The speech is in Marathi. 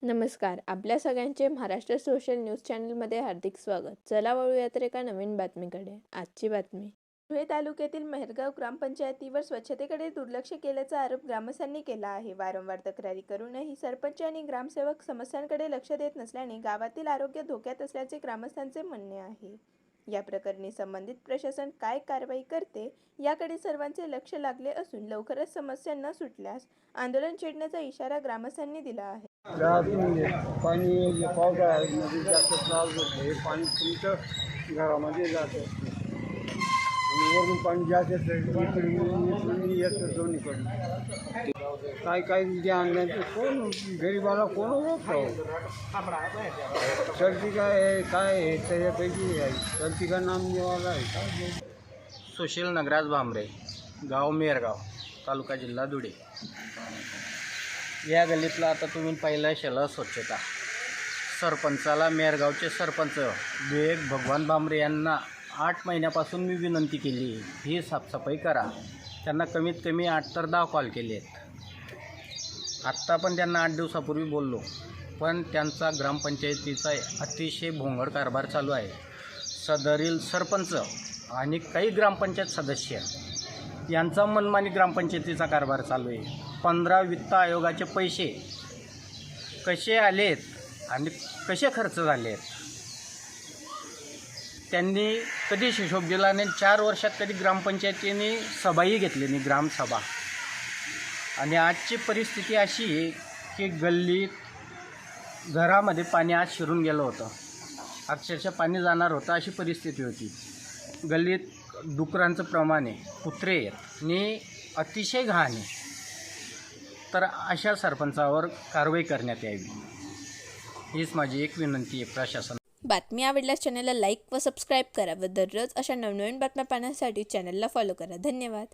नमस्कार. आपल्या सगळ्यांचे महाराष्ट्र सोशल न्यूज चॅनलमध्ये हार्दिक स्वागत. चला वळूया तर एका नवीन बातमीकडे. आजची बातमी. धुळे तालुक्यातील मेहरगाव ग्रामपंचायतीवर स्वच्छतेकडे दुर्लक्ष केल्याचा आरोप ग्रामस्थांनी केला आहे. वारंवार तक्रारी करूनही सरपंच आणि ग्रामसेवक समस्यांकडे लक्ष देत नसल्याने गावातील आरोग्य धोक्यात असल्याचे ग्रामस्थांचे म्हणणे आहे. या प्रकरणी संबंधित प्रशासन काय कारवाई करते याकडे सर्वांचे लक्ष लागले असून लवकरच समस्या न सुटल्यास आंदोलन छेडण्याचा इशारा ग्रामस्थांनी दिला आहे. पाणी पावसाळ्यामध्ये जास्त त्रास होतो. हे पाणी तुमचं घरामध्ये जातं आणि वरून पाणी जास्त येतं दोन्हीकडून. काय ध्यान नाही कोण गरिबाला कोण ओळखतो. सर्दी काय आहे त्याच्यापैकी सर्दी का नाम देवाला आहे काय. सुशील नगराज भांबरे, गाव मेरगाव, तालुका जिल्हा धुळे. या गल्लीतला आता तुम्ही पाहिलं शेला स्वच्छता. सरपंचाला मेरगावचे सरपंच विवेक भगवान भांबरे यांना 8 महिन्यापासून मी विनंती केली ही साफसफाई करा. त्यांना कमीत कमी 8 तर 10 कॉल केले आहेत. आत्ता पण त्यांना 8 दिवसापूर्वी बोललो, पण त्यांचा ग्रामपंचायतीचा अतिशय भोंगळ कारभार चालू आहे. सदरील सरपंच आणि काही ग्रामपंचायत सदस्य यांचा मनमानी ग्रामपंचायतीचा कारभार चालू आहे. 15 वित्त आयोगाचे पैसे कसे आलेत आणि कसे खर्च झाले आहेत त्यांनी कधी हिशोब दिला नाही. 4 वर्षात कधी ग्रामपंचायतीने सभाही घेतली नाही, ग्रामसभा. आणि आजची परिस्थिती अशी आहे की गल्लीत घरामध्ये पाणी आज शिरून गेलं होतं. अक्षरशः पाणी जाणार होतं अशी परिस्थिती होती. गल्लीत डुकरांचं प्रमाण आहे, कुत्रे आणि अतिशय घाण आहे. तर अशा सरपंचावर कारवाई करण्यात यावी हीच माझी एक विनंती आहे प्रशासन. बातमी आवडल्यास चॅनलला लाईक व सबस्क्राईब करा व दररोज अशा नवनवीन बातम्या पाहण्यासाठी चॅनलला फॉलो करा. धन्यवाद.